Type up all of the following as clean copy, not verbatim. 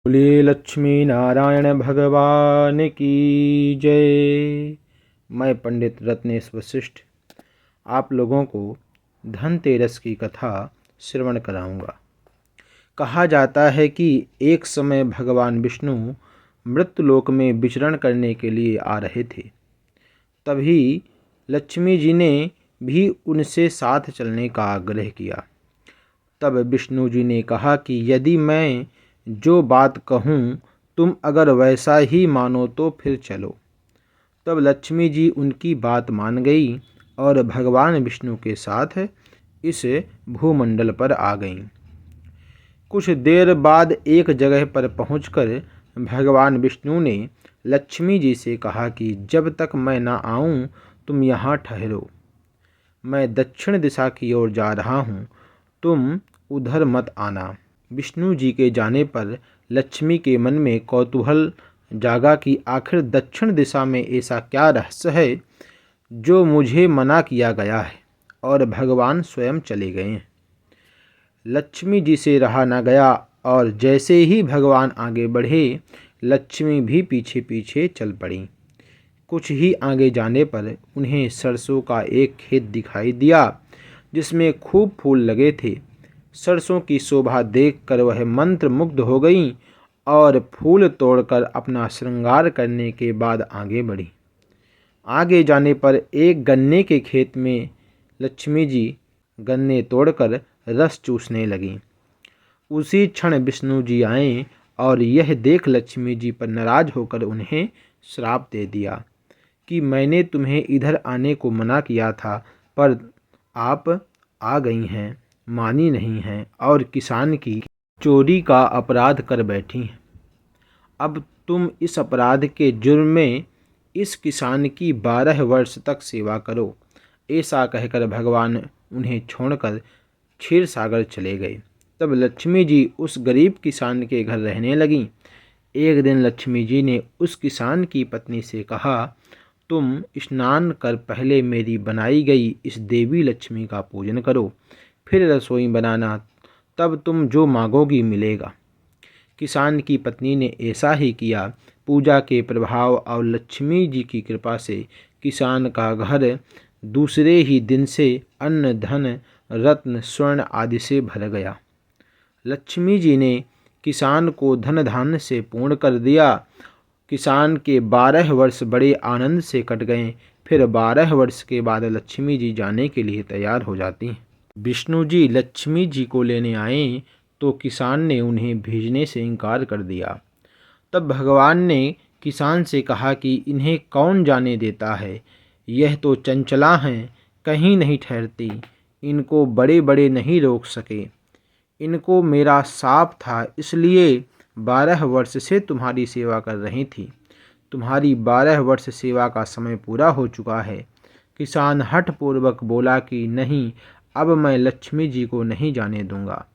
बोलिए लक्ष्मी नारायण भगवान की जय। मैं पंडित रत्नेश वशिष्ठ आप लोगों को धनतेरस की कथा श्रवण कराऊंगा। कहा जाता है कि एक समय भगवान विष्णु मृत्युलोक में विचरण करने के लिए आ रहे थे। तभी लक्ष्मी जी ने भी उनसे साथ चलने का आग्रह किया। तब विष्णु जी ने कहा कि यदि मैं जो बात कहूँ तुम अगर वैसा ही मानो तो फिर चलो। तब लक्ष्मी जी उनकी बात मान गई और भगवान विष्णु के साथ इस भूमंडल पर आ गईं। कुछ देर बाद एक जगह पर पहुंचकर भगवान विष्णु ने लक्ष्मी जी से कहा कि जब तक मैं ना आऊं तुम यहाँ ठहरो। मैं दक्षिण दिशा की ओर जा रहा हूँ, तुम उधर मत आना। विष्णु जी के जाने पर लक्ष्मी के मन में कौतूहल जागा कि आखिर दक्षिण दिशा में ऐसा क्या रहस्य है जो मुझे मना किया गया है, और भगवान स्वयं चले गए हैं। लक्ष्मी जी से रहा न गया और जैसे ही भगवान आगे बढ़े लक्ष्मी भी पीछे पीछे चल पड़ी। कुछ ही आगे जाने पर उन्हें सरसों का एक खेत दिखाई दिया जिसमें खूब फूल लगे थे। सरसों की शोभा देखकर वह मंत्र मुग्ध हो गईं और फूल तोड़कर अपना श्रृंगार करने के बाद आगे बढ़ी। आगे जाने पर एक गन्ने के खेत में लक्ष्मी जी गन्ने तोड़कर रस चूसने लगीं। उसी क्षण विष्णु जी आए और यह देख लक्ष्मी जी पर नाराज होकर उन्हें श्राप दे दिया कि मैंने तुम्हें इधर आने को मना किया था, पर आप आ गई हैं, मानी नहीं हैं और किसान की चोरी का अपराध कर बैठी हैं। अब तुम इस अपराध के जुर्म में इस किसान की 12 वर्ष तक सेवा करो। ऐसा कहकर भगवान उन्हें छोड़कर क्षीर सागर चले गए। तब लक्ष्मी जी उस गरीब किसान के घर रहने लगीं। एक दिन लक्ष्मी जी ने उस किसान की पत्नी से कहा, तुम स्नान कर पहले मेरी बनाई गई इस देवी लक्ष्मी का पूजन करो, फिर रसोई बनाना, तब तुम जो मांगोगी मिलेगा। किसान की पत्नी ने ऐसा ही किया। पूजा के प्रभाव और लक्ष्मी जी की कृपा से किसान का घर दूसरे ही दिन से अन्न धन रत्न स्वर्ण आदि से भर गया। लक्ष्मी जी ने किसान को धन धान्य से पूर्ण कर दिया। किसान के 12 वर्ष बड़े आनंद से कट गए। फिर 12 वर्ष के बाद लक्ष्मी जी जाने के लिए तैयार हो जाती हैं। विष्णु जी लक्ष्मी जी को लेने आए तो किसान ने उन्हें भेजने से इनकार कर दिया। तब भगवान ने किसान से कहा कि इन्हें कौन जाने देता है, यह तो चंचला हैं, कहीं नहीं ठहरती, इनको बड़े बड़े नहीं रोक सके। इनको मेरा शाप था, इसलिए 12 वर्ष से तुम्हारी सेवा कर रही थी। तुम्हारी 12 वर्ष सेवा का समय पूरा हो चुका है। किसान हठपूर्वक बोला कि नहीं, अब मैं लक्ष्मी जी को नहीं जाने दूंगा।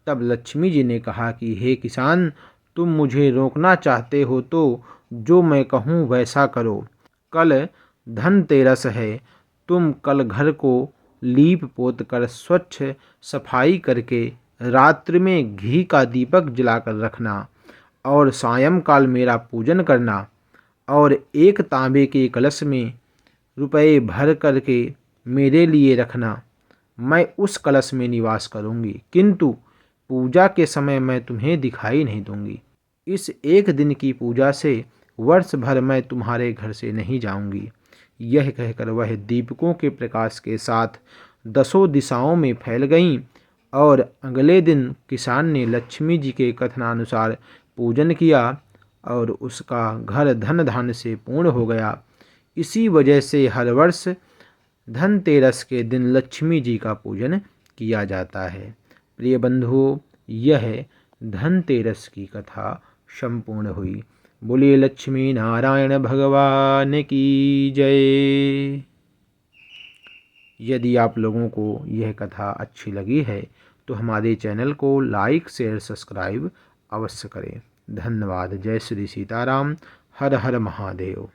तब लक्ष्मी जी ने कहा कि हे किसान, तुम मुझे रोकना चाहते हो तो जो मैं कहूँ वैसा करो। कल धनतेरस है, तुम कल घर को लीप पोत कर स्वच्छ सफाई करके रात्रि में घी का दीपक जलाकर रखना और सायंकाल मेरा पूजन करना और एक तांबे के कलश में रुपए भर करके मेरे लिए रखना। मैं उस कलश में निवास करूंगी, किंतु पूजा के समय मैं तुम्हें दिखाई नहीं दूंगी। इस एक दिन की पूजा से वर्ष भर मैं तुम्हारे घर से नहीं जाऊंगी। यह कहकर वह दीपकों के प्रकाश के साथ 10 दिशाओं में फैल गईं और अगले दिन किसान ने लक्ष्मी जी के कथनानुसार पूजन किया और उसका घर धन धान्य से पूर्ण हो गया। इसी वजह से हर वर्ष धनतेरस के दिन लक्ष्मी जी का पूजन किया जाता है। प्रिय बंधुओं, यह धनतेरस की कथा संपूर्ण हुई। बोलिए लक्ष्मी नारायण भगवान की जय। यदि आप लोगों को यह कथा अच्छी लगी है तो हमारे चैनल को लाइक शेयर सब्सक्राइब अवश्य करें। धन्यवाद। जय श्री सीताराम। हर हर महादेव।